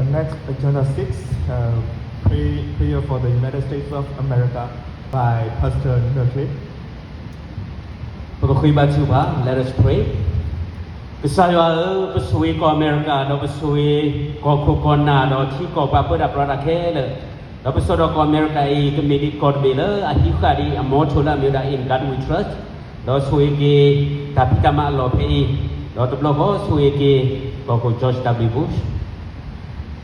next agenda 6, prayer for the United States of America by Pastor Nurklit. Let us pray. Bisaya pesui ko Amerika do pesui ko kokona do ti ko pa pada prada kele. Do pesodo ko Amerika I kemedi ko bele ahikari amotola meda in God we trust. Do sui ki tapi kama lo pei. Do teblo ho sui ki ko George W. Bush.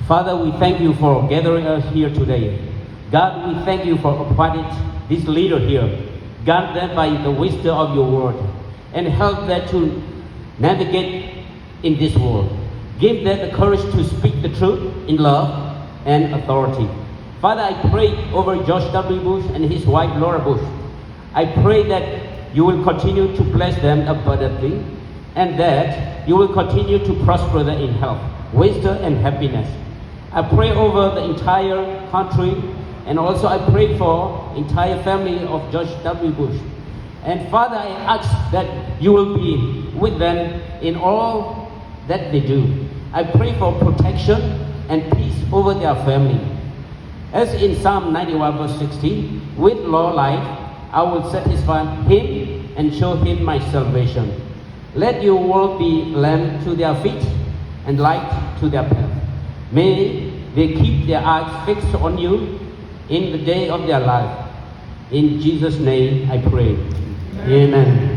Father, we thank you for gathering us here today. God, we thank you for appointing this leader here. Guide them by the wisdom of your word and help them to navigate in this world. Give them the courage to speak the truth in love and authority. Father, I pray over George W. Bush and his wife Laura Bush. I pray that you will continue to bless them abundantly and that you will continue to prosper them in health, wisdom, and happiness. I pray over the entire country, and also I pray for entire family of George W. Bush. And Father, I ask that you will be with them in all that they do. I pray for protection and peace over their family. As in Psalm 91 verse 16, with long life I will satisfy him and show him my salvation. Let your word be lamp to their feet and light to their path. May they keep their eyes fixed on you in the day of their life. In Jesus' name I pray. Amen.